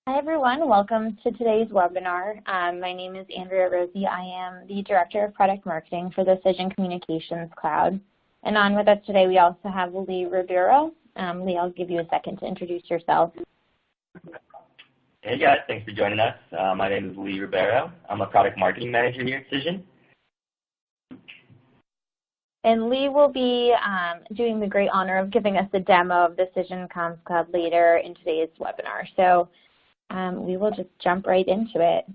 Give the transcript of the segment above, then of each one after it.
Hi everyone, welcome to today's webinar. My name is Andrea Rosi. I am the Director of Product Marketing for the Cision Communications Cloud. And on with us today we also have Lee Ribeiro. Lee, I'll give you a second to introduce yourself. Hey guys, thanks for joining us. My name is Lee Ribeiro. I'm a Product Marketing Manager here at Cision. And Lee will be doing the great honor of giving us a demo of the Cision Comms Cloud later in today's webinar. So we will just jump right into it.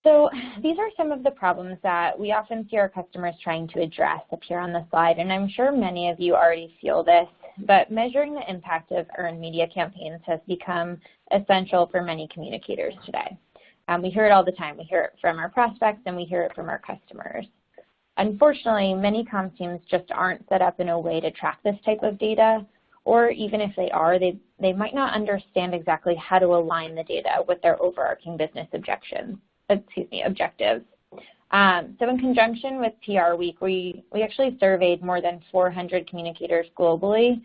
So these are some of the problems that we often see our customers trying to address up here on the slide, and I'm sure many of you already feel this, but measuring the impact of earned media campaigns has become essential for many communicators today. We hear it all the time. We hear it from our prospects and we hear it from our customers. Unfortunately, many comms teams just aren't set up in a way to track this type of data, or even if they are, they might not understand exactly how to align the data with their overarching business objectives. So in conjunction with PR Week, we actually surveyed more than 400 communicators globally,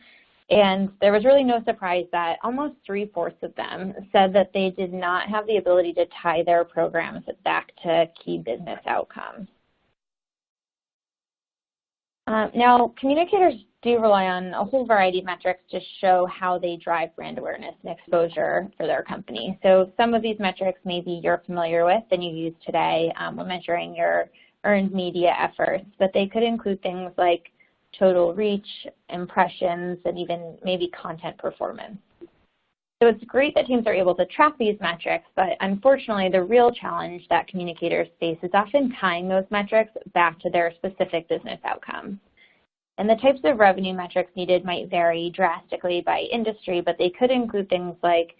and there was really no surprise that almost 3/4 of them said that they did not have the ability to tie their programs back to key business outcomes. Now, communicators do rely on a whole variety of metrics to show how they drive brand awareness and exposure for their company. So some of these metrics maybe you're familiar with and you use today when measuring your earned media efforts, but they could include things like total reach, impressions, and even maybe content performance. So it's great that teams are able to track these metrics, but unfortunately the real challenge that communicators face is often tying those metrics back to their specific business outcomes. And the types of revenue metrics needed might vary drastically by industry, but they could include things like,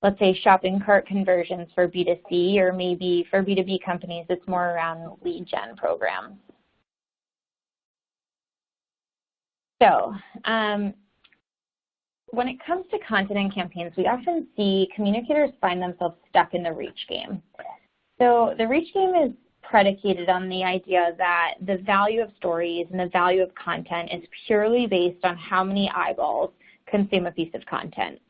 let's say, shopping cart conversions for B2C, or maybe for B2B companies, it's more around lead gen programs. So when it comes to content and campaigns, we often see communicators find themselves stuck in the reach game. So the reach game is predicated on the idea that the value of stories and the value of content is purely based on how many eyeballs consume a piece of content.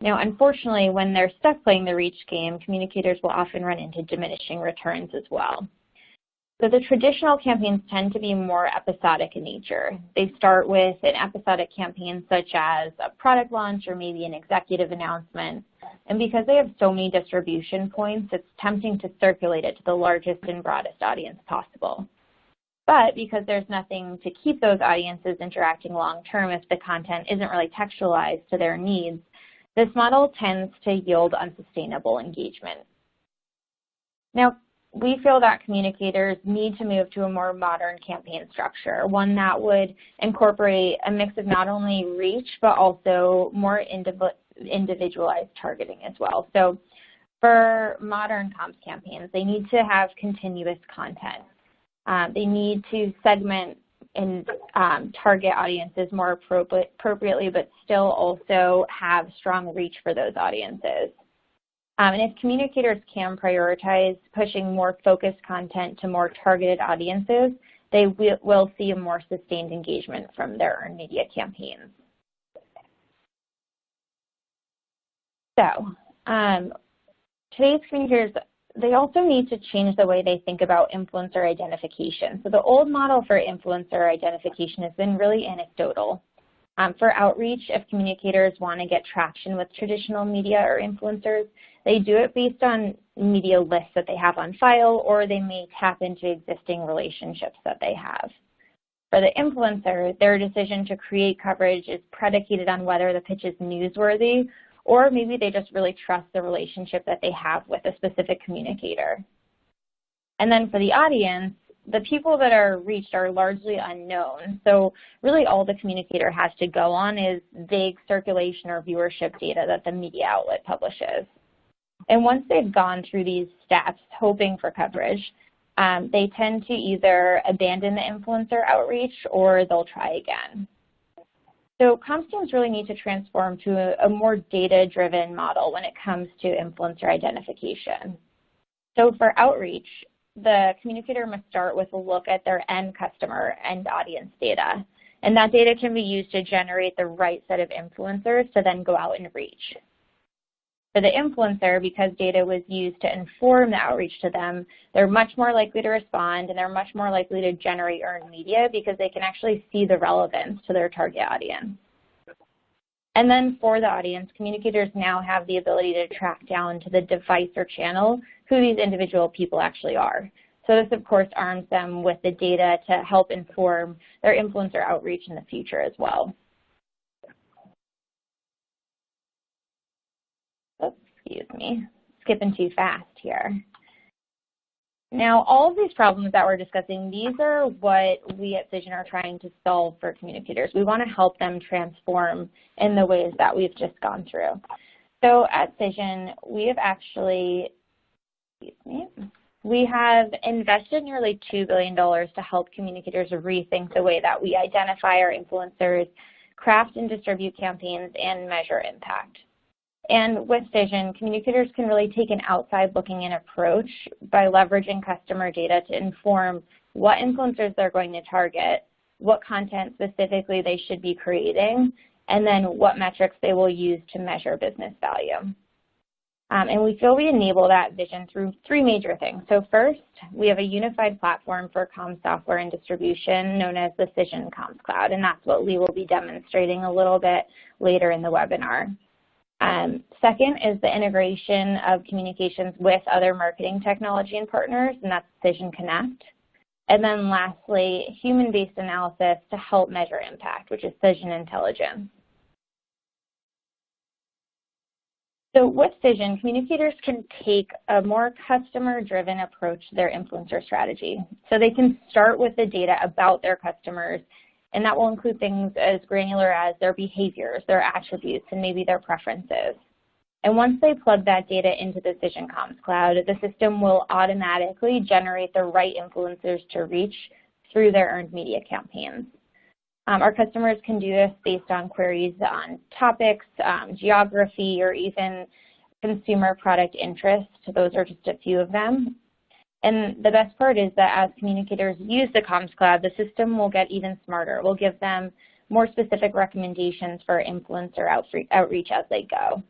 Now, unfortunately, when they're stuck playing the reach game, communicators will often run into diminishing returns as well. So the traditional campaigns tend to be more episodic in nature. They start with an episodic campaign such as a product launch or maybe an executive announcement. And because they have so many distribution points, it's tempting to circulate it to the largest and broadest audience possible. But because there's nothing to keep those audiences interacting long-term if the content isn't really textualized to their needs, this model tends to yield unsustainable engagement. Now, we feel that communicators need to move to a more modern campaign structure, one that would incorporate a mix of not only reach, but also more individualized targeting as well. So for modern comms campaigns, they need to have continuous content. They need to segment and target audiences more appropriately, but still also have strong reach for those audiences. And if communicators can prioritize pushing more focused content to more targeted audiences, they will see a more sustained engagement from their earned media campaigns. So today's communicators, they also need to change the way they think about influencer identification. So the old model for influencer identification has been really anecdotal. For outreach, if communicators want to get traction with traditional media or influencers, they do it based on media lists that they have on file, or they may tap into existing relationships that they have. For the influencer, their decision to create coverage is predicated on whether the pitch is newsworthy, or maybe they just really trust the relationship that they have with a specific communicator. And then for the audience, the people that are reached are largely unknown. So really all the communicator has to go on is vague circulation or viewership data that the media outlet publishes. And once they've gone through these steps hoping for coverage, they tend to either abandon the influencer outreach or they'll try again. So comms teams really need to transform to a more data-driven model when it comes to influencer identification. So for outreach, the communicator must start with a look at their end customer and audience data. And that data can be used to generate the right set of influencers to then go out and reach. For the influencer, because data was used to inform the outreach to them, they're much more likely to respond and they're much more likely to generate earned media because they can actually see the relevance to their target audience. And then for the audience, communicators now have the ability to track down to the device or channel who these individual people actually are. So this, of course, arms them with the data to help inform their influencer outreach in the future as well. Excuse me, skipping too fast here. Now, all of these problems that we're discussing, these are what we at Cision are trying to solve for communicators. We want to help them transform in the ways that we've just gone through. So at Cision, we have actually, we have invested nearly $2 billion to help communicators rethink the way that we identify our influencers, craft and distribute campaigns, and measure impact. And with Cision, communicators can really take an outside-looking-in approach by leveraging customer data to inform what influencers they're going to target, what content specifically they should be creating, and then what metrics they will use to measure business value. And we feel we enable that vision through three major things. So first, we have a unified platform for comms software and distribution known as the Cision Comms Cloud, and that's what Lee will be demonstrating a little bit later in the webinar. Second is the integration of communications with other marketing technology and partners, and that's Cision Connect. And then lastly, human-based analysis to help measure impact, which is Cision Intelligence. So with Cision, communicators can take a more customer-driven approach to their influencer strategy. So they can start with the data about their customers, and that will include things as granular as their behaviors, their attributes, and maybe their preferences. And once they plug that data into the Cision Comms Cloud, the system will automatically generate the right influencers to reach through their earned media campaigns. Our customers can do this based on queries on topics, geography, or even consumer product interest. Those are just a few of them. And the best part is that as communicators use the Comms Cloud, the system will get even smarter. We'll give them more specific recommendations for influencer outreach as they go.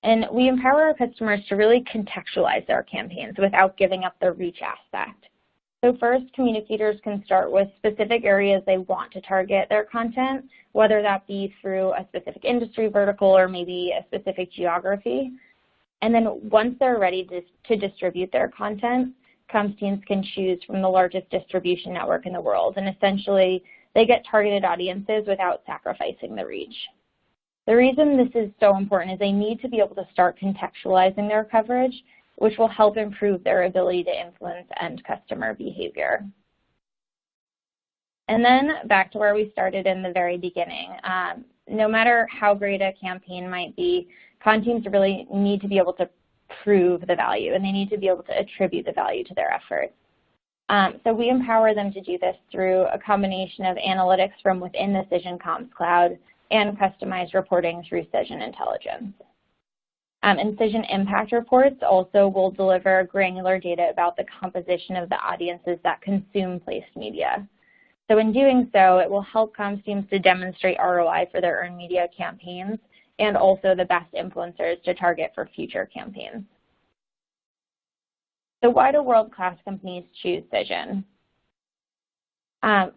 And we empower our customers to really contextualize their campaigns without giving up the reach aspect. So first, communicators can start with specific areas they want to target their content, whether that be through a specific industry vertical or maybe a specific geography. And then once they're ready to distribute their content, comms teams can choose from the largest distribution network in the world. And essentially, they get targeted audiences without sacrificing the reach. The reason this is so important is they need to be able to start contextualizing their coverage, which will help improve their ability to influence end customer behavior. And then back to where we started in the very beginning. No matter how great a campaign might be, con teams really need to be able to prove the value, and they need to be able to attribute the value to their efforts. So we empower them to do this through a combination of analytics from within the Cision Comms Cloud and customized reporting through Cision Intelligence. And Cision Impact Reports also will deliver granular data about the composition of the audiences that consume placed media. So in doing so, it will help comms teams to demonstrate ROI for their earned media campaigns and also the best influencers to target for future campaigns. So why do world-class companies choose Cision?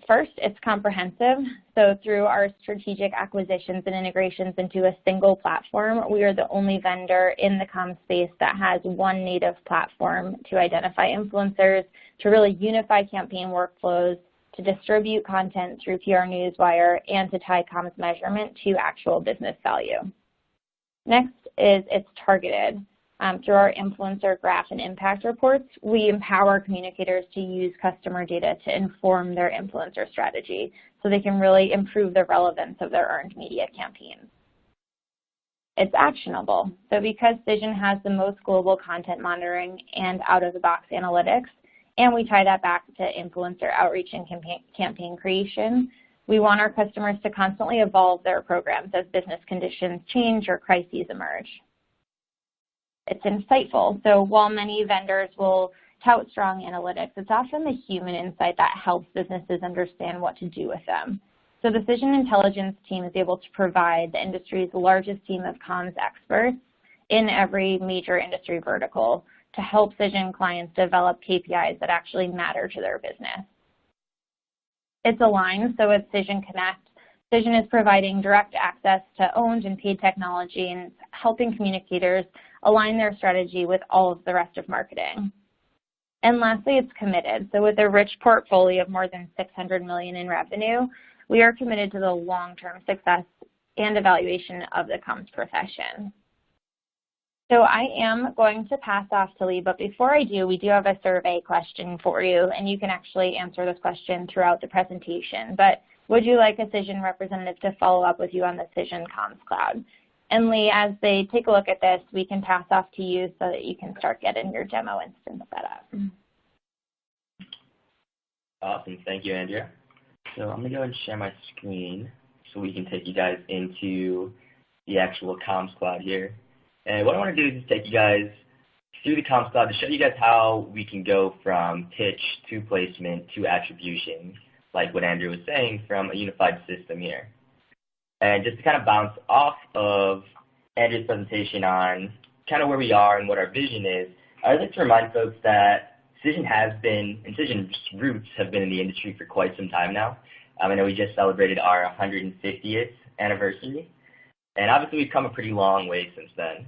First, it's comprehensive. So through our strategic acquisitions and integrations into a single platform, we are the only vendor in the comms space that has one native platform to identify influencers, to really unify campaign workflows, to distribute content through PR Newswire, and to tie comms measurement to actual business value. Next is it's targeted. Through our influencer graph and impact reports, we empower communicators to use customer data to inform their influencer strategy so they can really improve the relevance of their earned media campaigns. It's actionable. So because Cision has the most global content monitoring and out-of-the-box analytics, and we tie that back to influencer outreach and campaign creation, we want our customers to constantly evolve their programs as business conditions change or crises emerge. It's insightful. So while many vendors will tout strong analytics, it's often the human insight that helps businesses understand what to do with them. So the Cision Intelligence team is able to provide the industry's largest team of comms experts in every major industry vertical to help Cision clients develop KPIs that actually matter to their business. It's aligned, so with Cision Connect, Cision is providing direct access to owned and paid technology and helping communicators align their strategy with all of the rest of marketing. And lastly, it's committed. So with a rich portfolio of more than $600 million in revenue, we are committed to the long-term success and evaluation of the comms profession. So I am going to pass off to Lee, but before I do, we do have a survey question for you, and you can actually answer this question throughout the presentation. But would you like a Cision representative to follow up with you on the Cision Comms Cloud? And Lee, as they take a look at this, we can pass off to you so that you can start getting your demo instance set up. Awesome. Thank you, Andrea. So I'm going to go ahead and share my screen so we can take you guys into the actual Comms Cloud here. And what I want to do is take you guys through the Comms Cloud to show you guys how we can go from pitch to placement to attribution, like what Andrea was saying, from a unified system here. And just to kind of bounce off of Andrea's presentation on kind of where we are and what our vision is, I'd like to remind folks that Cision has been, and Cision's roots have been in the industry for quite some time now. I know we just celebrated our 150th anniversary, and obviously we've come a pretty long way since then.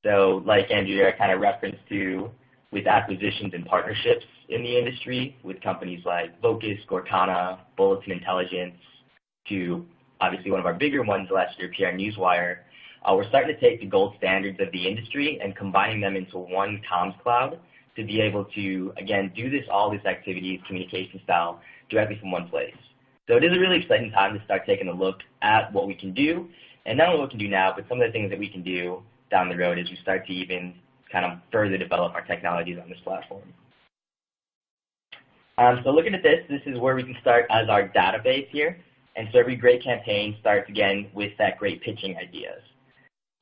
So like Andrea kind of referenced to with acquisitions and partnerships in the industry with companies like Vocus, Gorkana, Bulletin Intelligence, to obviously one of our bigger ones last year, PR Newswire, we're starting to take the gold standards of the industry and combining them into one comms cloud to be able to, again, do all this activities, communication style, directly from one place. So it is a really exciting time to start taking a look at what we can do, and not only what we can do now, but some of the things that we can do down the road as we start to even kind of further develop our technologies on this platform. So looking at this is where we can start as our database here. And so every great campaign starts, again, with that great pitching ideas.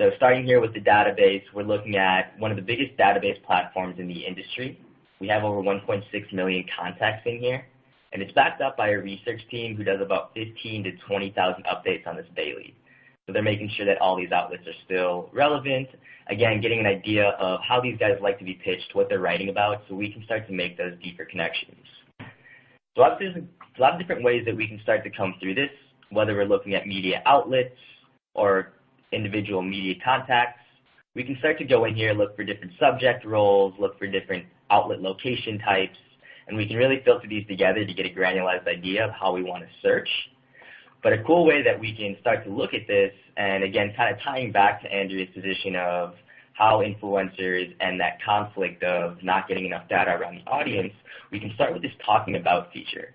So starting here with the database, we're looking at one of the biggest database platforms in the industry. We have over 1.6 million contacts in here, and it's backed up by a research team who does about 15 to 20,000 updates on this daily. So they're making sure that all these outlets are still relevant, again, getting an idea of how these guys like to be pitched, what they're writing about, so we can start to make those deeper connections. So there's a lot of different ways that we can start to come through this, whether we're looking at media outlets or individual media contacts. We can start to go in here, look for different subject roles, look for different outlet location types, and we can really filter these together to get a granularized idea of how we want to search. But a cool way that we can start to look at this, and again, kind of tying back to Andrea's position of how influencers and that conflict of not getting enough data around the audience, we can start with this talking about feature.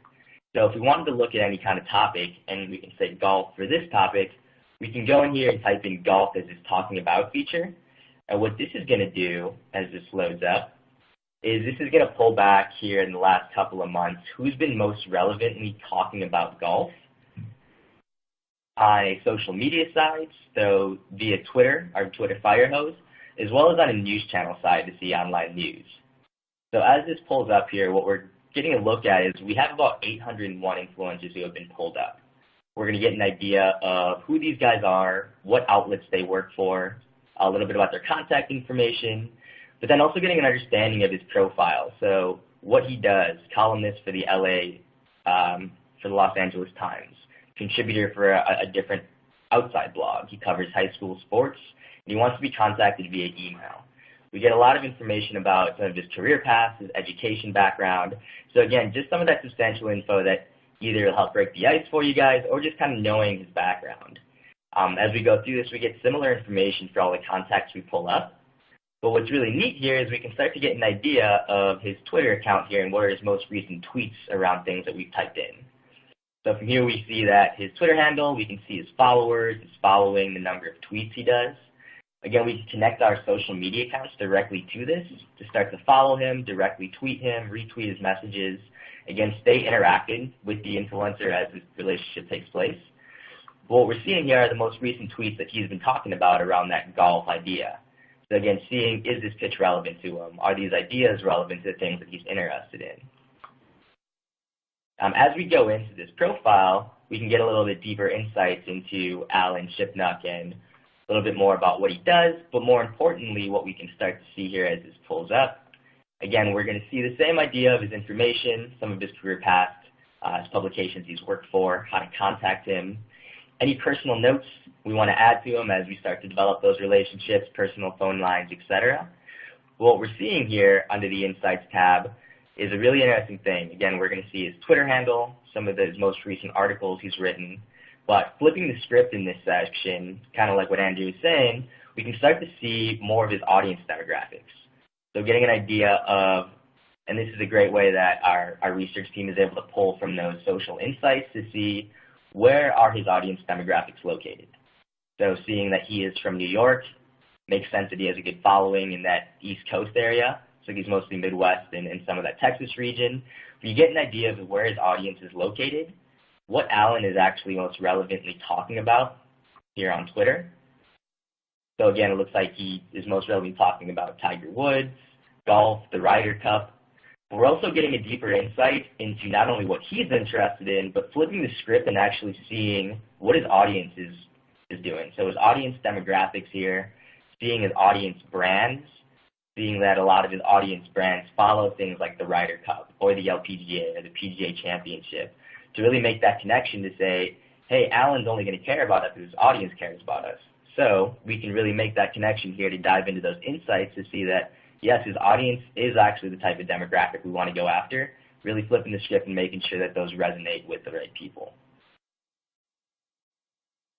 So if we wanted to look at any kind of topic, and we can say golf for this topic, we can go in here and type in golf as this talking about feature. And what this is going to do, as this loads up, is this is going to pull back here in the last couple of months who's been most relevantly talking about golf on a social media side, so via Twitter, our Twitter fire hose, as well as on a news channel side to see online news. So as this pulls up here, what we're getting a look at is we have about 801 influencers who have been pulled up. We're going to get an idea of who these guys are, what outlets they work for, a little bit about their contact information, but then also getting an understanding of his profile. So what he does, columnist for the for the Los Angeles Times, contributor for a different outside blog. He covers high school sports, and he wants to be contacted via email. We get a lot of information about some of his career path, his education background. So again, just some of that substantial info that either will help break the ice for you guys or just kind of knowing his background. As we go through this, we get similar information for all the contacts we pull up. But what's really neat here is we can start to get an idea of his Twitter account here and what are his most recent tweets around things that we've typed in. So from here we see that his Twitter handle, we can see his followers, his following, the number of tweets he does. Again, we can connect our social media accounts directly to this to start to follow him, directly tweet him, retweet his messages. Again, stay interactive with the influencer as this relationship takes place. But what we're seeing here are the most recent tweets that he's been talking about around that golf idea. So again, seeing, is this pitch relevant to him? Are these ideas relevant to the things that he's interested in? As we go into this profile, we can get a little bit deeper insights into Alan Shipnuck and a little bit more about what he does, but more importantly, what we can start to see here as this pulls up. Again, we're going to see the same idea of his information, some of his career past, his publications he's worked for, how to contact him, any personal notes we want to add to him as we start to develop those relationships, personal phone lines, etc. What we're seeing here under the Insights tab is a really interesting thing. Again, we're going to see his Twitter handle, some of his most recent articles he's written, but flipping the script in this section, kind of like what Andrew was saying, we can start to see more of his audience demographics. So getting an idea of, and this is a great way that our research team is able to pull from those social insights to see where are his audience demographics located. So seeing that he is from New York, makes sense that he has a good following in that East Coast area. So he's mostly Midwest and some of that Texas region. But you get an idea of where his audience is located, what Alan is actually most relevantly talking about here on Twitter. So again, it looks like he is most relevantly talking about Tiger Woods, golf, the Ryder Cup. But we're also getting a deeper insight into not only what he's interested in, but flipping the script and actually seeing what his audience is doing. So his audience demographics here, seeing his audience brands, seeing that a lot of his audience brands follow things like the Ryder Cup or the LPGA or the PGA Championship, to really make that connection to say, hey, Alan's only going to care about us if his audience cares about us. So we can really make that connection here to dive into those insights to see that, yes, his audience is actually the type of demographic we want to go after, really flipping the script and making sure that those resonate with the right people.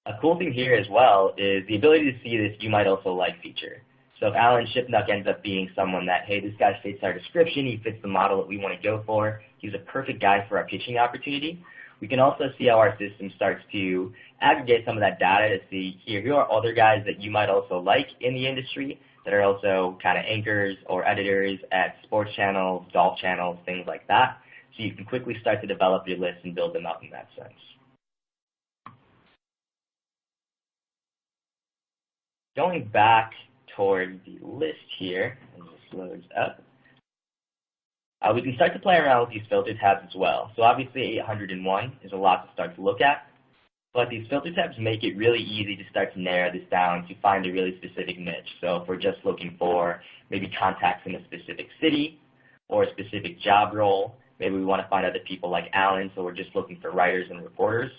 A cool thing here as well is the ability to see this "you might also like" feature. So if Alan Shipnuck ends up being someone that, hey, this guy fits our description, he fits the model that we want to go for, he's a perfect guy for our pitching opportunity, we can also see how our system starts to aggregate some of that data to see here are other guys that you might also like in the industry that are also kind of anchors or editors at sports channels, golf channels, things like that. So you can quickly start to develop your list and build them up in that sense. Going back toward the list here, as this loads up, we can start to play around with these filter tabs as well. So obviously 801 is a lot to start to look at, but these filter tabs make it really easy to start to narrow this down to find a really specific niche. So if we're just looking for maybe contacts in a specific city or a specific job role, maybe we want to find other people like Alan, so we're just looking for writers and reporters.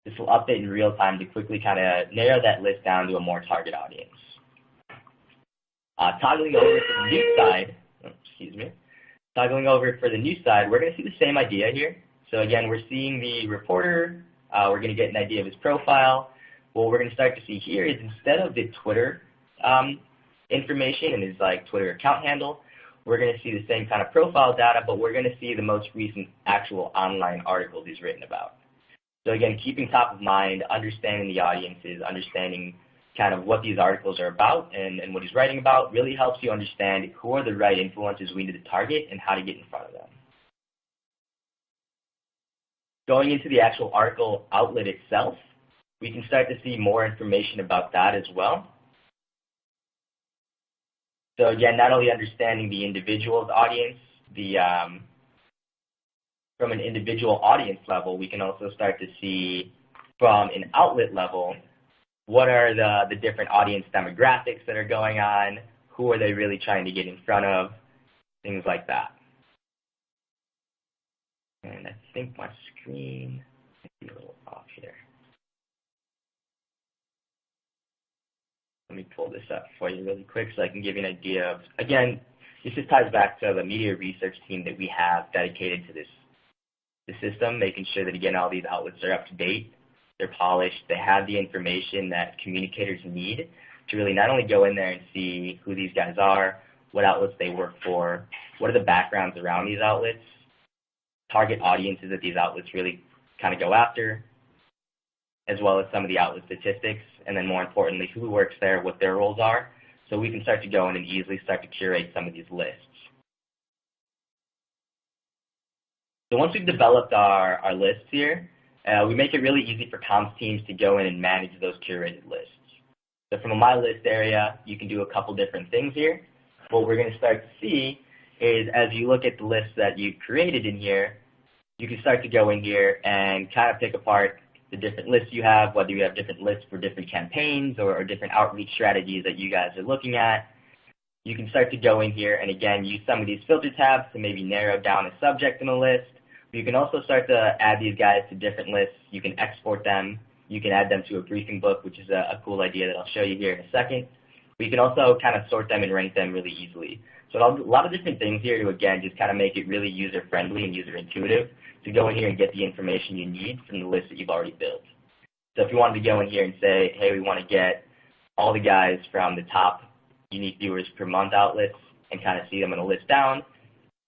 This will update in real time to quickly kind of narrow that list down to a more target audience. Toggling over to the news side, toggling over for the news side, we're going to see the same idea here. So again, we're seeing the reporter. We're going to get an idea of his profile. What we're going to start to see here is instead of the Twitter information and his Twitter account handle, we're going to see the same kind of profile data, but we're going to see the most recent actual online articles he's written about. So again, keeping top of mind, understanding the audiences, understanding kind of what these articles are about and what he's writing about really helps you understand who are the right influencers we need to target and how to get in front of them. Going into the actual article outlet itself, we can start to see more information about that as well. So again, not only understanding the individual's audience, from an individual audience level, we can also start to see from an outlet level, what are the different audience demographics that are going on, who are they really trying to get in front of, things like that. And I think my screen might be a little off here. Let me pull this up for you really quick so I can give you an idea of, again, this just ties back to the media research team that we have dedicated to the system, making sure that, again, all these outlets are up to date, they're polished, they have the information that communicators need to really not only go in there and see who these guys are, what outlets they work for, what are the backgrounds around these outlets, target audiences that these outlets really kind of go after, as well as some of the outlet statistics, and then more importantly, who works there, what their roles are, so we can start to go in and easily start to curate some of these lists. So once we've developed our lists here, we make it really easy for comms teams to go in and manage those curated lists. So from a My List area, you can do a couple different things here. What we're going to start to see is as you look at the lists that you've created in here, you can start to go in here and kind of pick apart the different lists you have, whether you have different lists for different campaigns or different outreach strategies that you guys are looking at. You can start to go in here and, again, use some of these filter tabs to maybe narrow down a subject in a list. You can also start to add these guys to different lists. You can export them. You can add them to a briefing book, which is a cool idea that I'll show you here in a second. But you can also kind of sort them and rank them really easily. So a lot of different things here to, again, just kind of make it really user-friendly and user-intuitive to go in here and get the information you need from the list that you've already built. So if you wanted to go in here and say, hey, we want to get all the guys from the top unique viewers per month outlets and kind of see them in a list down,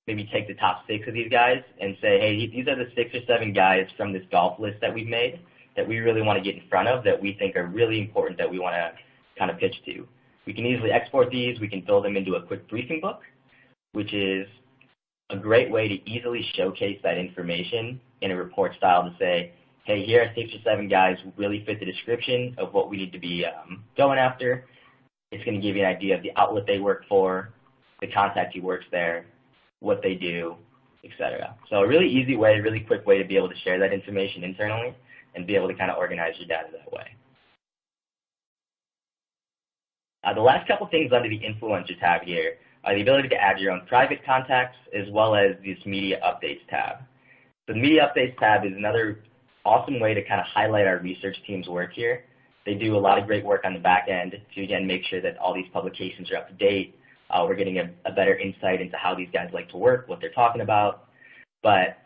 maybe take the top 6 of these guys and say, hey, these are the 6 or 7 guys from this golf list that we've made that we really want to get in front of, that we think are really important, that we want to kind of pitch to. We can easily export these. We can build them into a quick briefing book, which is a great way to easily showcase that information in a report style to say, hey, here are 6 or 7 guys who really fit the description of what we need to be going after. It's going to give you an idea of the outlet they work for, the contact who works there, what they do, etc. So a really easy way, really quick way to be able to share that information internally and be able to kind of organize your data that way. The last couple things under the Influencer tab here are the ability to add your own private contacts as well as this Media Updates tab. So the Media Updates tab is another awesome way to kind of highlight our research team's work here. They do a lot of great work on the back end to, again, make sure that all these publications are up to date. We're getting a better insight into how these guys like to work, what they're talking about. But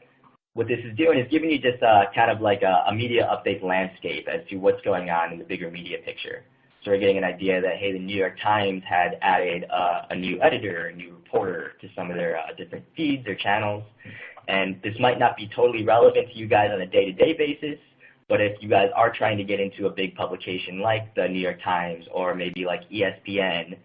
what this is doing is giving you just kind of like a media update landscape as to what's going on in the bigger media picture. So we're getting an idea that, hey, the New York Times had added a new editor, a new reporter to some of their different feeds or channels. And this might not be totally relevant to you guys on a day-to-day basis, but if you guys are trying to get into a big publication like the New York Times or maybe like ESPN,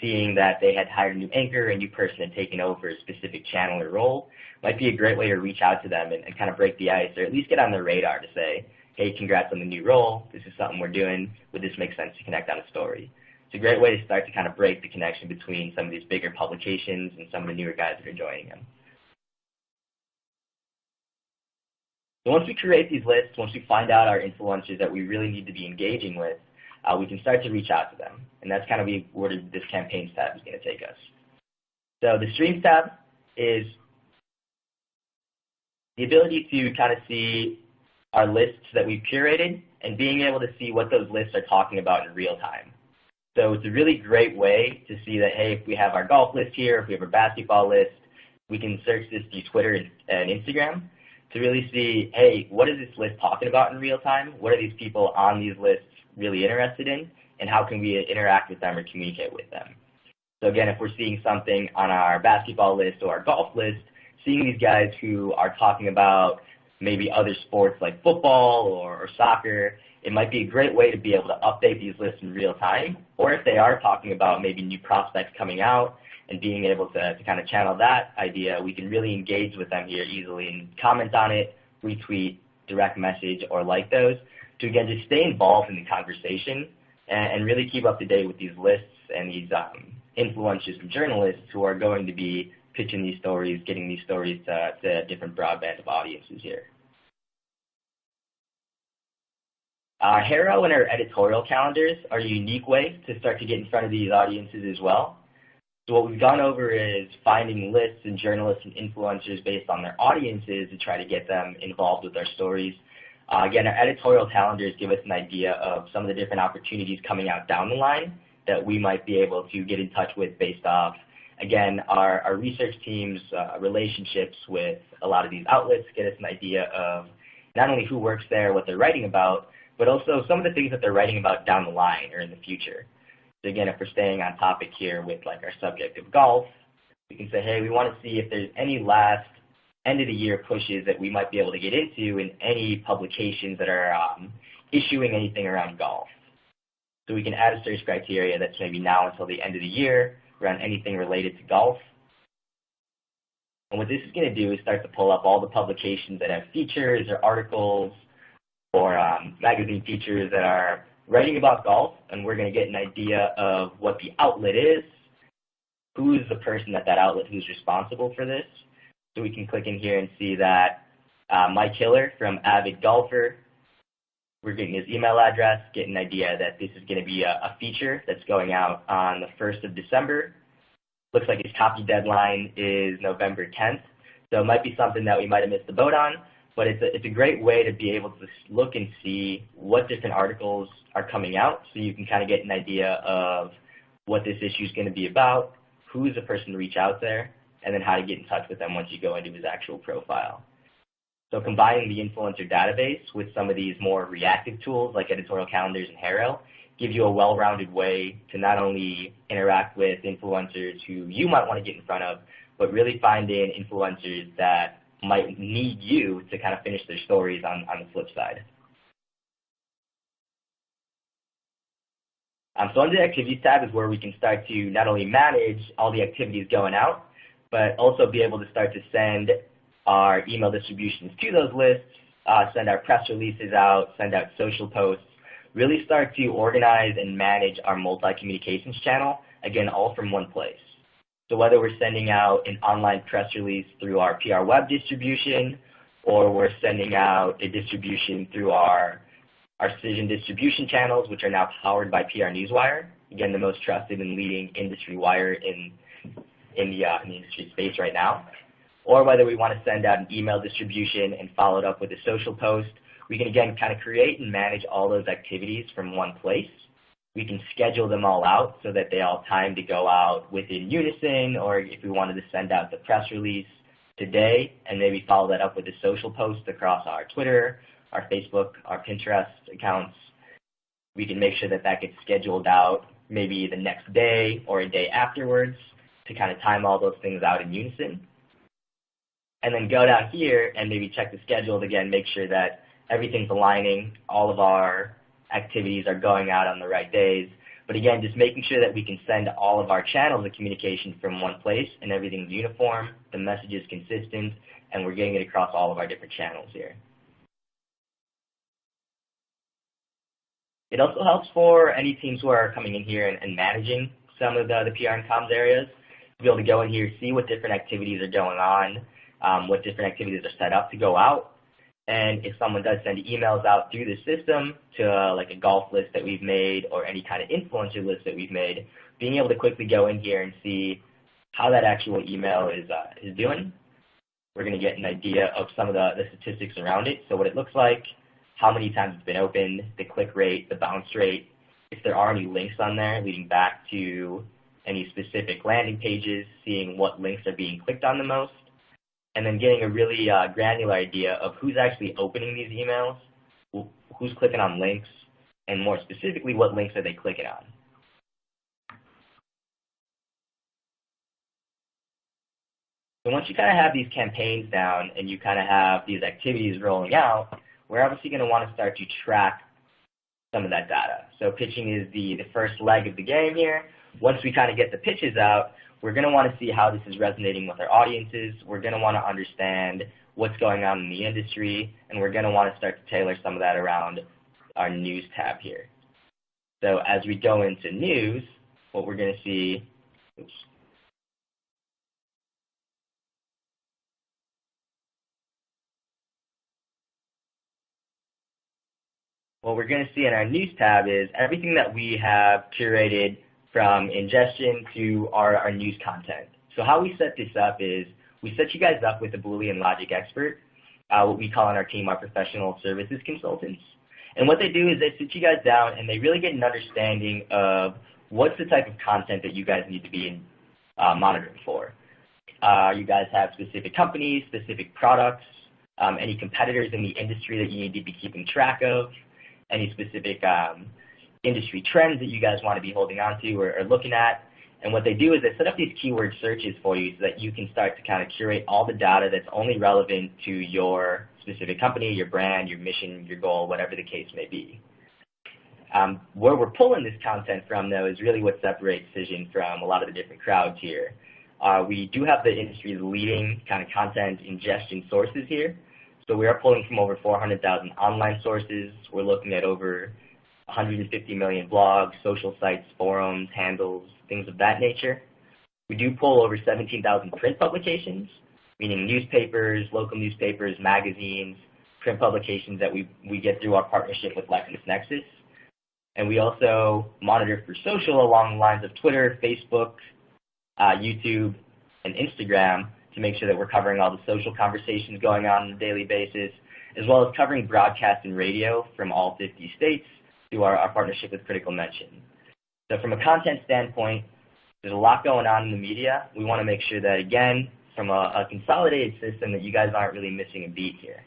seeing that they had hired a new anchor, a new person had taken over a specific channel or role, might be a great way to reach out to them and kind of break the ice, or at least get on their radar to say, hey, congrats on the new role. This is something we're doing. Would this make sense to connect on a story? It's a great way to start to kind of break the connection between some of these bigger publications and some of the newer guys that are joining them. So once we create these lists, once we find out our influencers that we really need to be engaging with, we can start to reach out to them. And that's kind of where this campaigns tab is going to take us. So the streams tab is the ability to kind of see our lists that we've curated and being able to see what those lists are talking about in real time. So it's a really great way to see that, hey, if we have our golf list here, if we have our basketball list, we can search this through Twitter and Instagram to really see, hey, what is this list talking about in real time? What are these people on these lists really interested in? And how can we interact with them or communicate with them? So again, if we're seeing something on our basketball list or our golf list, seeing these guys who are talking about maybe other sports like football or soccer, it might be a great way to be able to update these lists in real time. Or if they are talking about maybe new prospects coming out and being able to kind of channel that idea, we can really engage with them here easily and comment on it, retweet, direct message, or like those to, again, just stay involved in the conversation and really keep up to date with these lists and these influencers and journalists who are going to be pitching these stories, getting these stories to a different broadband of audiences here. Our Hero and our editorial calendars are a unique way to start to get in front of these audiences as well. So what we've gone over is finding lists and journalists and influencers based on their audiences to try to get them involved with our stories. Again, our editorial calendars give us an idea of some of the different opportunities coming out down the line that we might be able to get in touch with based off, again, our research team's relationships with a lot of these outlets, get us an idea of not only who works there, what they're writing about, but also some of the things that they're writing about down the line or in the future. So again, if we're staying on topic here with like our subject of golf, we can say, hey, we want to see if there's any last end of the year pushes that we might be able to get into in any publications that are issuing anything around golf. So we can add a search criteria that's maybe now until the end of the year around anything related to golf. And what this is going to do is start to pull up all the publications that have features or articles or magazine features that are writing about golf, and we're going to get an idea of what the outlet is, who's the person at that outlet who's responsible for this. So we can click in here and see that Mike Hiller from Avid Golfer, we're getting his email address, get an idea that this is going to be a feature that's going out on the 1st of December. Looks like his copy deadline is November 10th. So it might be something that we might have missed the boat on, but it's a great way to be able to look and see what different articles are coming out, so you can kind of get an idea of what this issue is going to be about, who's the person to reach out there, and then how to get in touch with them once you go into his actual profile. So combining the influencer database with some of these more reactive tools like editorial calendars and Haro gives you a well-rounded way to not only interact with influencers who you might want to get in front of, but really find in influencers that might need you to kind of finish their stories on the flip side. So under the Activities tab is where we can start to not only manage all the activities going out, but also be able to start to send our email distributions to those lists, send our press releases out, send out social posts, really start to organize and manage our multi-communications channel, again, all from one place. So whether we're sending out an online press release through our PR web distribution, or we're sending out a distribution through our Cision distribution channels, which are now powered by PR Newswire, again, the most trusted and leading industry wire in the industry space right now, or whether we want to send out an email distribution and follow it up with a social post, we can, again, kind of create and manage all those activities from one place. We can schedule them all out so that they all time to go out within unison, or if we wanted to send out the press release today and maybe follow that up with a social post across our Twitter, our Facebook, our Pinterest accounts, we can make sure that that gets scheduled out maybe the next day or a day afterwards to kind of time all those things out in unison. And then go down here and maybe check the schedule again, make sure that everything's aligning, all of our activities are going out on the right days. But again, just making sure that we can send all of our channels of communication from one place and everything's uniform, the message is consistent, and we're getting it across all of our different channels here. It also helps for any teams who are coming in here and managing some of the PR and comms areas to be able to go in here, see what different activities are going on, what different activities are set up to go out. And if someone does send emails out through the system to like a golf list that we've made or any kind of influencer list that we've made, being able to quickly go in here and see how that actual email is doing. We're going to get an idea of some of the statistics around it. So what it looks like, how many times it's been opened, the click rate, the bounce rate, if there are any links on there leading back to any specific landing pages, seeing what links are being clicked on the most, and then getting a really granular idea of who's actually opening these emails, who's clicking on links, and more specifically, what links are they clicking on. So once you kind of have these campaigns down and you kind of have these activities rolling out, we're obviously going to want to start to track some of that data. So pitching is the first leg of the game here. Once we kind of get the pitches out, we're going to want to see how this is resonating with our audiences. We're going to want to understand what's going on in the industry, and we're going to want to start to tailor some of that around our news tab here. So as we go into news, what we're going to see, what we're going to see in our news tab is everything that we have curated from ingestion to our news content. So how we set this up is we set you guys up with a Boolean logic expert, what we call on our team our professional services consultants. And what they do is they sit you guys down and they really get an understanding of what's the type of content that you guys need to be monitoring for. You guys have specific companies, specific products, any competitors in the industry that you need to be keeping track of, any specific industry trends that you guys want to be holding on to or looking at. And what they do is they set up these keyword searches for you so that you can start to kind of curate all the data that's only relevant to your specific company, your brand, your mission, your goal, whatever the case may be. Where we're pulling this content from, though, is really what separates Cision from a lot of the different crowds here. We do have the industry's leading kind of content ingestion sources here. So we are pulling from over 400,000 online sources. We're looking at over 150 million blogs, social sites, forums, handles, things of that nature. We do pull over 17,000 print publications, meaning newspapers, local newspapers, magazines, print publications that we get through our partnership with LexisNexis. And we also monitor for social along the lines of Twitter, Facebook, YouTube, and Instagram to make sure that we're covering all the social conversations going on a daily basis, as well as covering broadcast and radio from all 50 states through our partnership with Critical Mention. So from a content standpoint, there's a lot going on in the media. We want to make sure that, again, from a consolidated system, that you guys aren't really missing a beat here.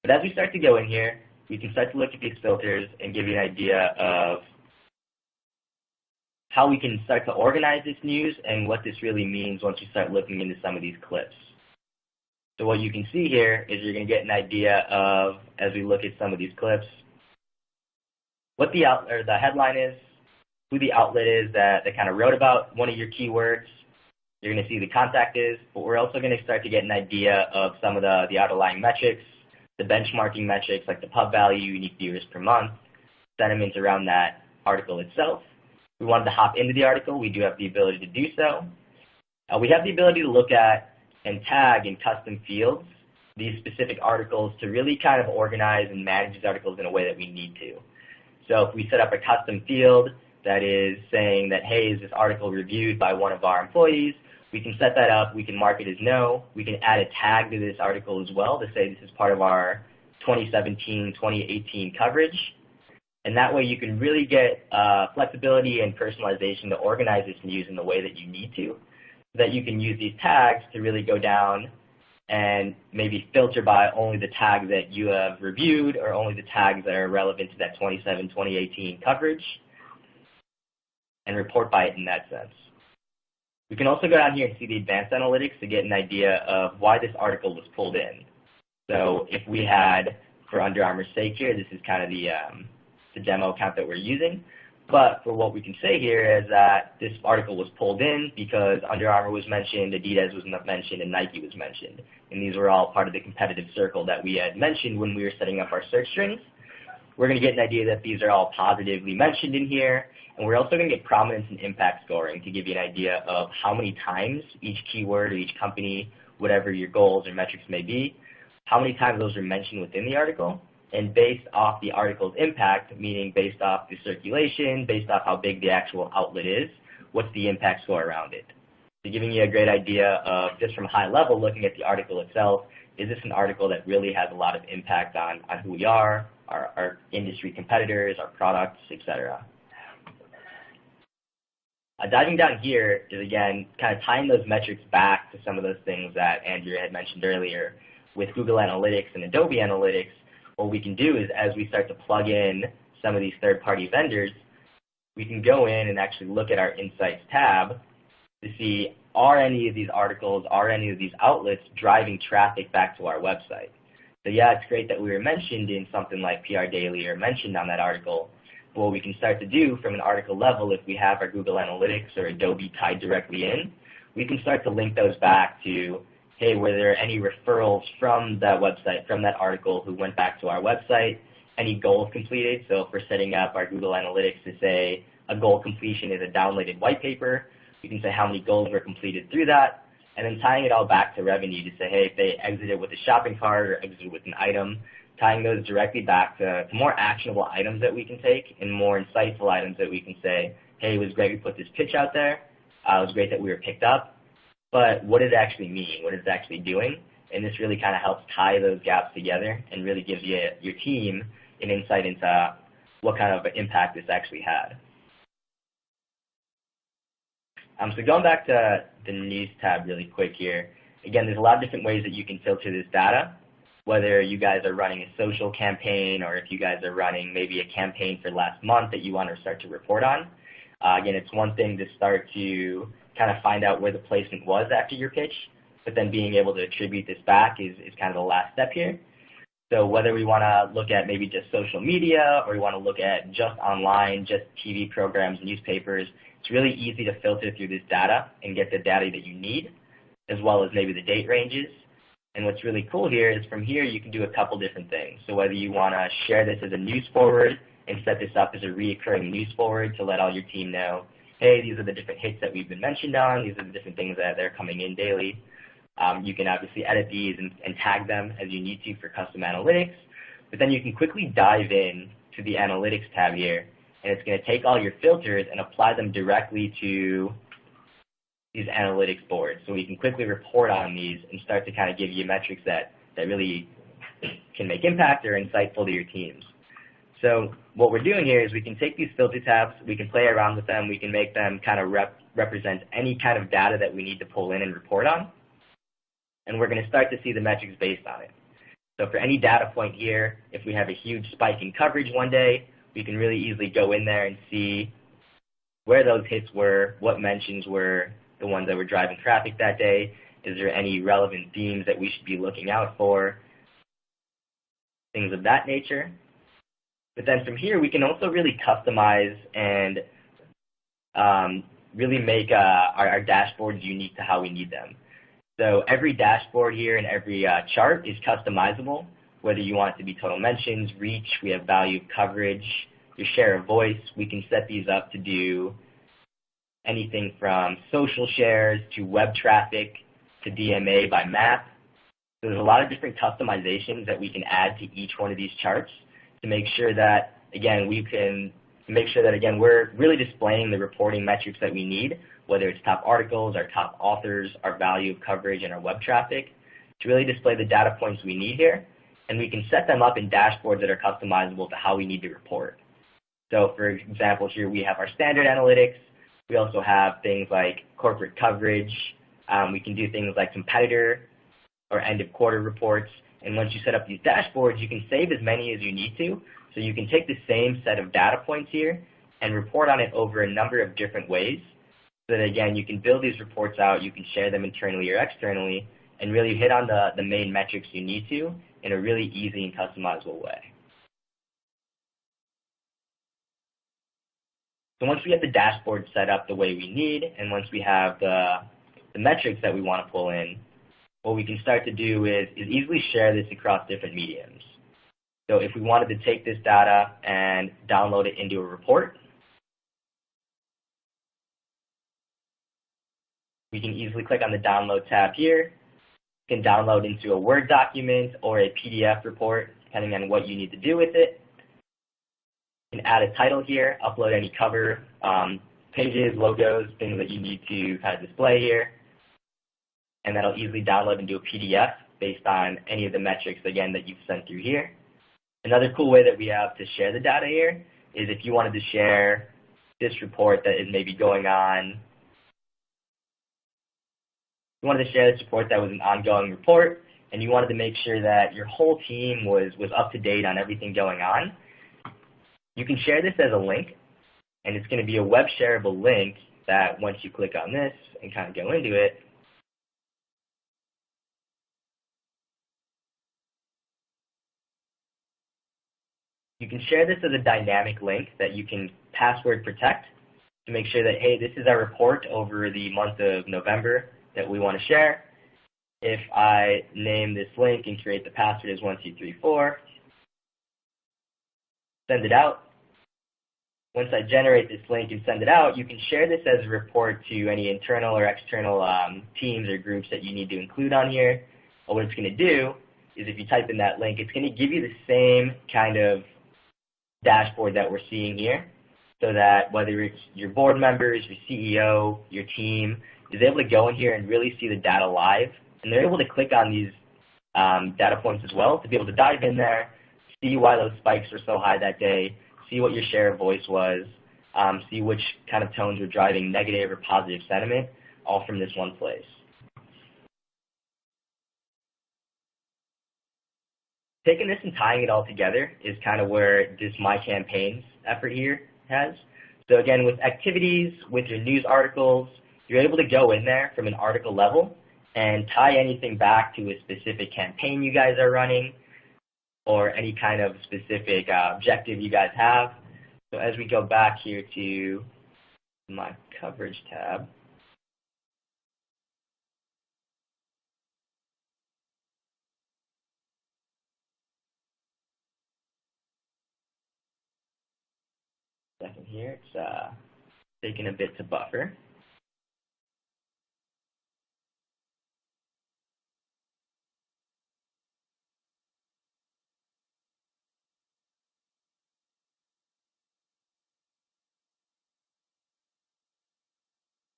But as we start to go in here, we can start to look at these filters and give you an idea of how we can start to organize this news and what this really means once you start looking into some of these clips. So what you can see here is you're going to get an idea of, as we look at some of these clips, what the headline is, who the outlet is that kind of wrote about one of your keywords. You're going to see the contact is, but we're also going to start to get an idea of some of the underlying metrics, the benchmarking metrics like the pub value, unique viewers per month, sentiments around that article itself. We wanted to hop into the article. We do have the ability to do so. We have the ability to look at and tag in custom fields these specific articles to really kind of organize and manage these articles in a way that we need to. So if we set up a custom field that is saying that, hey, is this article reviewed by one of our employees, we can set that up. We can mark it as no. We can add a tag to this article as well to say this is part of our 2017-2018 coverage. And that way you can really get flexibility and personalization to organize this news in the way that you need to, so that you can use these tags to really go down and maybe filter by only the tags that you have reviewed or only the tags that are relevant to that 2017-2018 coverage, and report by it in that sense. We can also go down here and see the advanced analytics to get an idea of why this article was pulled in. So if we had, for Under Armour's sake here, this is kind of the demo account that we're using. But for what we can say here is that this article was pulled in because Under Armour was mentioned, Adidas was mentioned, and Nike was mentioned. And these were all part of the competitive circle that we had mentioned when we were setting up our search strings. We're going to get an idea that these are all positively mentioned in here. And we're also going to get prominence and impact scoring to give you an idea of how many times each keyword or each company, whatever your goals or metrics may be, how many times those are mentioned within the article. And based off the article's impact, meaning based off the circulation, based off how big the actual outlet is, what's the impact score around it. So giving you a great idea of, just from a high level, looking at the article itself, is this an article that really has a lot of impact on who we are, our industry competitors, our products, etc. Diving down here is, again, kind of tying those metrics back to some of those things that Andrea had mentioned earlier. With Google Analytics and Adobe Analytics, what we can do is, as we start to plug in some of these third-party vendors, we can go in and actually look at our Insights tab to see, are any of these articles, are any of these outlets driving traffic back to our website? So yeah, it's great that we were mentioned in something like PR Daily or mentioned on that article. But what we can start to do from an article level, if we have our Google Analytics or Adobe tied directly in, we can start to link those back to, hey, were there any referrals from that website, from that article who went back to our website, any goals completed? So if we're setting up our Google Analytics to say a goal completion is a downloaded white paper, we can say how many goals were completed through that, and then tying it all back to revenue to say, hey, if they exited with a shopping cart or exited with an item, tying those directly back to more actionable items that we can take and more insightful items that we can say, hey, it was great we put this pitch out there. It was great that we were picked up. But what does it actually mean? What is it actually doing? And this really kind of helps tie those gaps together and really gives you, your team, an insight into what kind of impact this actually had. So going back to the news tab really quick here, again, there's a lot of different ways that you can filter this data, whether you guys are running a social campaign or if you guys are running maybe a campaign for last month that you want to start to report on. Again, it's one thing to start to kind of find out where the placement was after your pitch, but then being able to attribute this back is kind of the last step here. So whether we want to look at maybe just social media or we want to look at just online, just TV programs, newspapers, it's really easy to filter through this data and get the data that you need, as well as maybe the date ranges. And what's really cool here is from here you can do a couple different things. So whether you want to share this as a news forward and set this up as a recurring news forward to let all your team know, hey, these are the different hits that we've been mentioned on, these are the different things that are coming in daily. You can obviously edit these and tag them as you need to for custom analytics, but then you can quickly dive in to the analytics tab here, and it's going to take all your filters and apply them directly to these analytics boards. So we can quickly report on these and start to kind of give you metrics that really can make impact or insightful to your teams. So what we're doing here is we can take these filter tabs, we can play around with them, we can make them kind of represent any kind of data that we need to pull in and report on, and we're going to start to see the metrics based on it. So for any data point here, if we have a huge spike in coverage one day, we can really easily go in there and see where those hits were, what mentions were the ones that were driving traffic that day, is there any relevant themes that we should be looking out for, things of that nature. But then from here, we can also really customize and really make our dashboards unique to how we need them. So every dashboard here and every chart is customizable, whether you want it to be total mentions, reach, we have value of coverage, your share of voice. We can set these up to do anything from social shares to web traffic to DMA by map. So there's a lot of different customizations that we can add to each one of these charts to make sure that, again, we're really displaying the reporting metrics that we need, whether it's top articles, our top authors, our value of coverage, and our web traffic, to really display the data points we need here. And we can set them up in dashboards that are customizable to how we need to report. So for example, here we have our standard analytics. We also have things like corporate coverage. We can do things like competitor or end of quarter reports. And once you set up these dashboards, you can save as many as you need to. So you can take the same set of data points here and report on it over a number of different ways. So that, again, you can build these reports out, you can share them internally or externally, and really hit on the main metrics you need to in a really easy and customizable way. So once we have the dashboard set up the way we need, and once we have the metrics that we want to pull in, what we can start to do is easily share this across different mediums. So if we wanted to take this data and download it into a report, we can easily click on the download tab here. You can download into a Word document or a PDF report, depending on what you need to do with it. You can add a title here, upload any cover, pages, logos, things that you need to kind of display here. And that'll easily download into a PDF based on any of the metrics, again, that you've sent through here. Another cool way that we have to share the data here is if you wanted to share this report that is maybe going on, you wanted to share this report that was an ongoing report, and you wanted to make sure that your whole team was up to date on everything going on, you can share this as a link, and it's going to be a web shareable link that once you click on this and kind of go into it, you can share this as a dynamic link that you can password protect to make sure that, hey, this is our report over the month of November that we want to share. If I name this link and create the password as 1234, send it out. Once I generate this link and send it out, you can share this as a report to any internal or external teams or groups that you need to include on here. And what it's going to do is if you type in that link, it's going to give you the same kind of dashboard that we're seeing here, so that whether it's your board members, your CEO, your team, is able to go in here and really see the data live. And they're able to click on these data points as well to be able to dive in there, see why those spikes were so high that day, see what your share of voice was, see which kind of tones were driving negative or positive sentiment, all from this one place. Taking this and tying it all together is kind of where this My Campaigns effort here has. So again, with activities, with your news articles, you're able to go in there from an article level and tie anything back to a specific campaign you guys are running or any kind of specific objective you guys have. So as we go back here to my coverage tab, second here. It's taking a bit to buffer.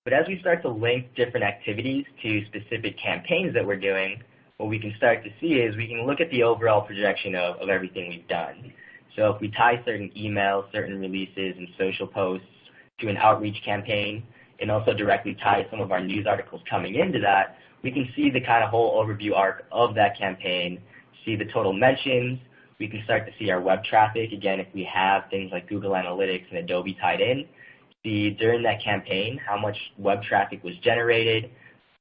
But as we start to link different activities to specific campaigns that we're doing, what we can start to see is we can look at the overall projection of everything we've done. So if we tie certain emails, certain releases, and social posts to an outreach campaign, and also directly tie some of our news articles coming into that, we can see the kind of whole overview arc of that campaign, see the total mentions. We can start to see our web traffic, again, if we have things like Google Analytics and Adobe tied in. See during that campaign how much web traffic was generated,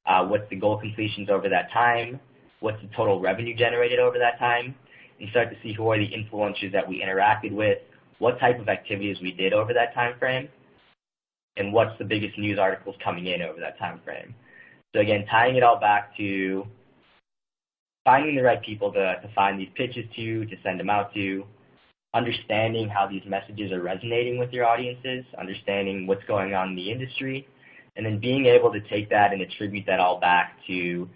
what's the goal completions over that time, what's the total revenue generated over that time, and start to see who are the influencers that we interacted with, what type of activities we did over that time frame, and what's the biggest news articles coming in over that time frame. So again, tying it all back to finding the right people to find these pitches to send them out to, understanding how these messages are resonating with your audiences, understanding what's going on in the industry, and then being able to take that and attribute that all back to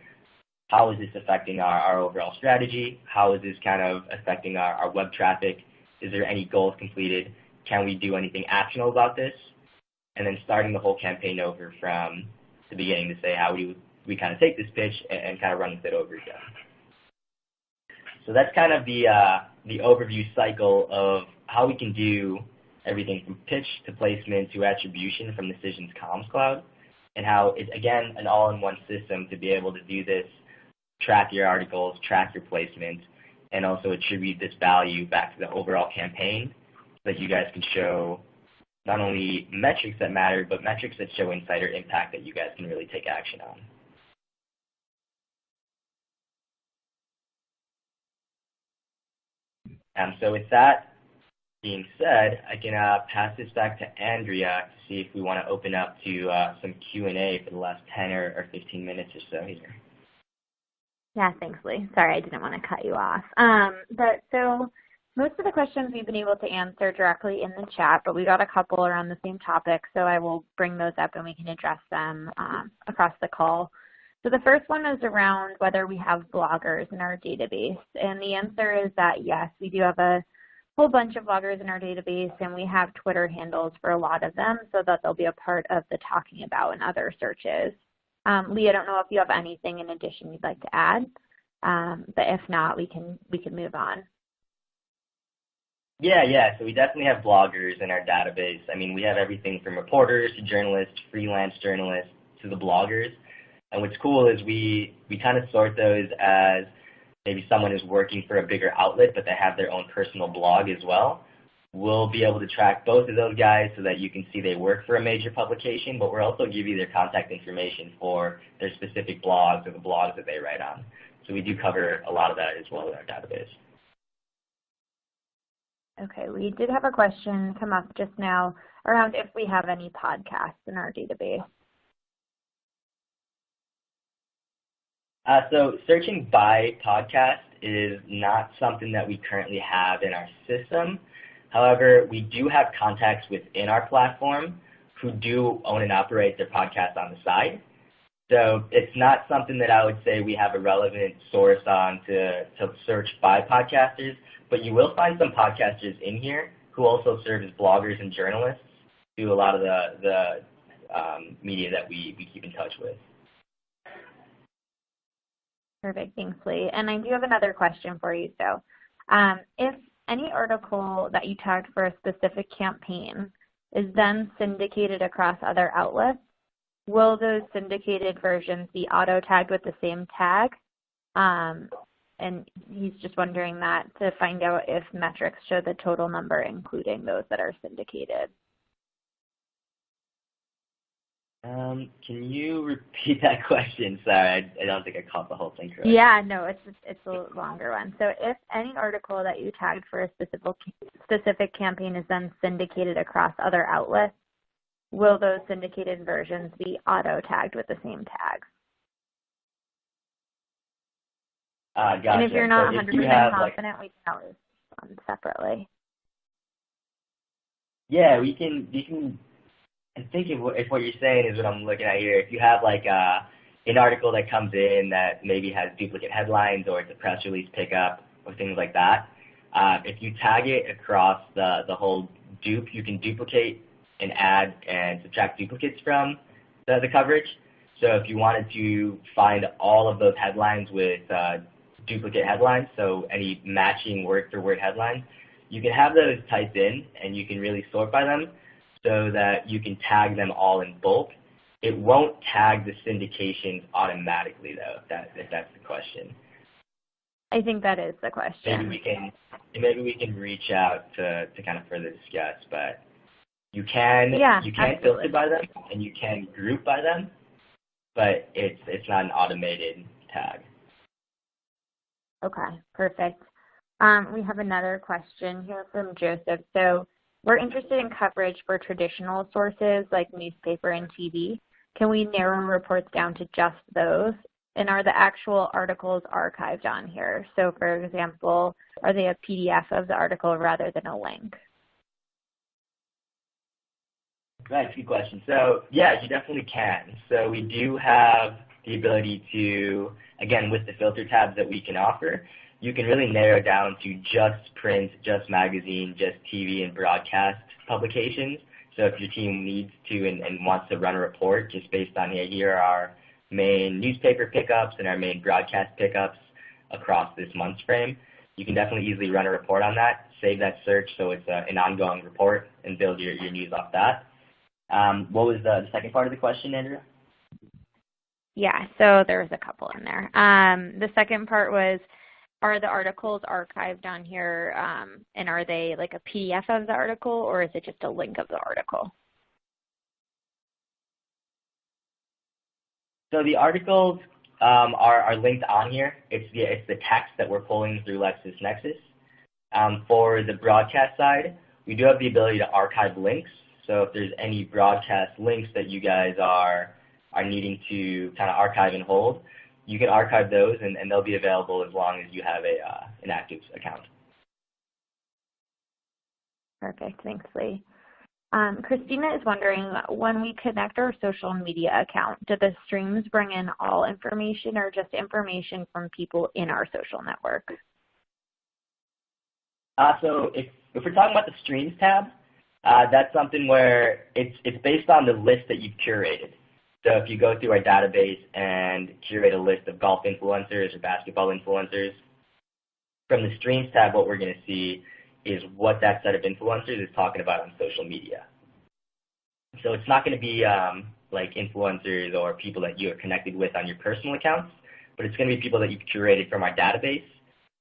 how is this affecting our overall strategy, how is this kind of affecting our web traffic, is there any goals completed, can we do anything actionable about this, and then starting the whole campaign over from the beginning to say how we kind of take this pitch and kind of run with it over again. So that's kind of the overview cycle of how we can do everything from pitch to placement to attribution from the Cision's Comms Cloud, and how it's, again, an all-in-one system to be able to do this, track your articles, track your placement, and also attribute this value back to the overall campaign so that you guys can show not only metrics that matter, but metrics that show insider impact that you guys can really take action on. So with that being said, I can pass this back to Andrea to see if we want to open up to some Q&A for the last 10 or 15 minutes or so here. Yeah, thanks, Lee. Sorry, I didn't want to cut you off. So most of the questions we've been able to answer directly in the chat, but we got a couple around the same topic, so I will bring those up and we can address them across the call. So the first one is around whether we have bloggers in our database, and the answer is that yes, we do have a whole bunch of bloggers in our database, and we have Twitter handles for a lot of them so that they'll be a part of the talking about and other searches. Lee, I don't know if you have anything in addition you'd like to add, but if not, we can move on. Yeah. So we definitely have bloggers in our database. I mean, we have everything from reporters to journalists, freelance journalists to the bloggers. And what's cool is we kind of sort those as maybe someone is working for a bigger outlet, but they have their own personal blog as well. We'll be able to track both of those guys so that you can see they work for a major publication, but we'll also give you their contact information for their specific blogs or the blogs that they write on. So we do cover a lot of that as well in our database. Okay, we did have a question come up just now around if we have any podcasts in our database. So searching by podcast is not something that we currently have in our system. However, we do have contacts within our platform who do own and operate their podcasts on the side. So it's not something that I would say we have a relevant source on to search by podcasters, but you will find some podcasters in here who also serve as bloggers and journalists to a lot of the media that we keep in touch with. Perfect, thanks, Lee. And I do have another question for you. So if any article that you tagged for a specific campaign is then syndicated across other outlets, will those syndicated versions be auto-tagged with the same tag? And he's just wondering that to find out if metrics show the total number, including those that are syndicated. Can you repeat that question? Sorry, I don't think I caught the whole thing correctly. Yeah, no, it's a longer one. So if any article that you tagged for a specific campaign is then syndicated across other outlets, will those syndicated versions be auto-tagged with the same tag? Gotcha. And if you're not 100% so 100% confident, we can always confident, we can always respond separately. separately. Yeah, you can, I think if what you're saying is what I'm looking at here, if you have like an article that comes in that maybe has duplicate headlines or it's a press release pickup or things like that, if you tag it across the whole dupe, you can duplicate and add and subtract duplicates from the coverage. So if you wanted to find all of those headlines with duplicate headlines, so any matching word-for-word headlines, you can have those typed in and you can really sort by them so that you can tag them all in bulk. It won't tag the syndications automatically though, if that's the question. I think that is the question. Maybe we can reach out to kind of further discuss, but you can filter by them and you can group by them, but it's not an automated tag. Okay, perfect. We have another question here from Joseph. So we're interested in coverage for traditional sources like newspaper and TV. Can we narrow reports down to just those? And are the actual articles archived on here? So for example, are they a PDF of the article rather than a link? Right, good question. So yeah, you definitely can. So we do have the ability to, again, with the filter tabs that we can offer, you can really narrow down to just print, just magazine, just TV and broadcast publications. So if your team needs to and wants to run a report just based on here are our main newspaper pickups and our main broadcast pickups across this month's frame, you can definitely easily run a report on that, save that search so it's an ongoing report and build your news off that. What was the second part of the question, Andrea? Yeah, so there was a couple in there. The second part was, are the articles archived on here, and are they like a PDF of the article, or is it just a link of the article? So the articles are linked on here. It's the text that we're pulling through LexisNexis. For the broadcast side, we do have the ability to archive links. So if there's any broadcast links that you guys are needing to kind of archive and hold, you can archive those, and they'll be available as long as you have an active account. Perfect. Thanks, Lee. Christina is wondering, when we connect our social media account, do the streams bring in all information or just information from people in our social network? So if we're talking about the streams tab, that's something where it's based on the list that you've curated. So if you go through our database and curate a list of golf influencers or basketball influencers, from the streams tab, what we're going to see is what that set of influencers is talking about on social media. So it's not going to be like influencers or people that you are connected with on your personal accounts, but it's going to be people that you've curated from our database.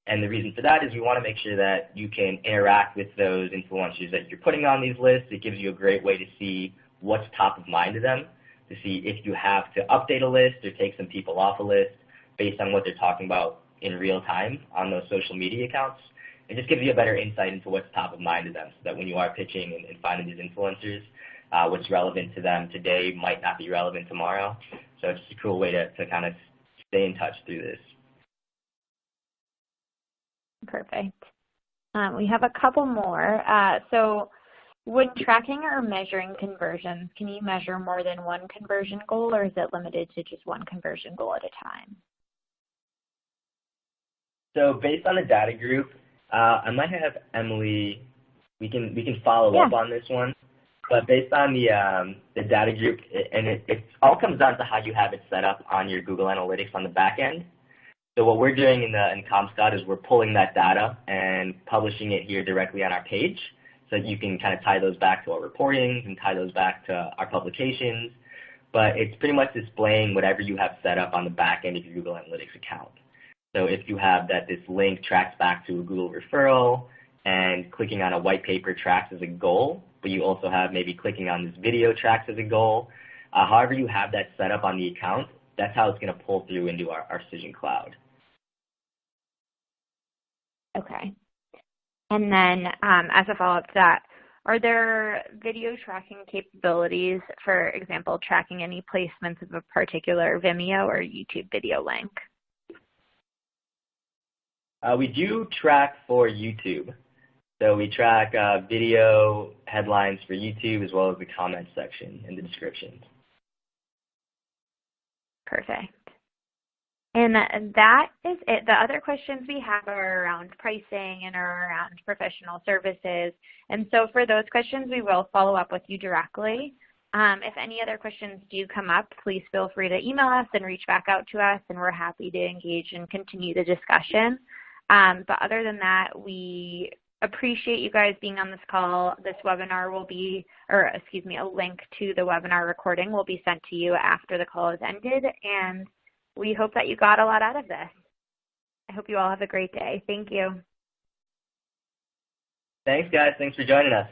And the reason for that is we want to make sure that you can interact with those influencers that you're putting on these lists. It gives you a great way to see what's top of mind to them, to see if you have to update a list or take some people off a list based on what they're talking about in real time on those social media accounts. It just gives you a better insight into what's top of mind to them so that when you are pitching and finding these influencers, what's relevant to them today might not be relevant tomorrow. So it's just a cool way to kind of stay in touch through this. Perfect. We have a couple more. So when tracking or measuring conversions, can you measure more than one conversion goal, or is it limited to just one conversion goal at a time? So based on the data group, I might have Emily, we can follow up on this one. But based on the data group, and it all comes down to how you have it set up on your Google Analytics on the back end. So what we're doing in CompScout is we're pulling that data and publishing it here directly on our page so that you can kind of tie those back to our reporting and tie those back to our publications. But it's pretty much displaying whatever you have set up on the back end of your Google Analytics account. So if you have that this link tracks back to a Google referral and clicking on a white paper tracks as a goal, but you also have maybe clicking on this video tracks as a goal, however you have that set up on the account, that's how it's going to pull through into our Cision Cloud. Okay. And then as a follow-up to that, are there video tracking capabilities, for example, tracking any placements of a particular Vimeo or YouTube video link? We do track for YouTube. So we track video headlines for YouTube as well as the comments section and the descriptions. Perfect. And that is it. The other questions we have are around pricing and are around professional services. And so for those questions, we will follow up with you directly. If any other questions do come up, please feel free to email us and reach back out to us, and we're happy to engage and continue the discussion. But other than that, we appreciate you guys being on this call. This webinar will be, or excuse me, a link to the webinar recording will be sent to you after the call is ended, and we hope that you got a lot out of this. I hope you all have a great day. Thank you. Thanks, guys. Thanks for joining us.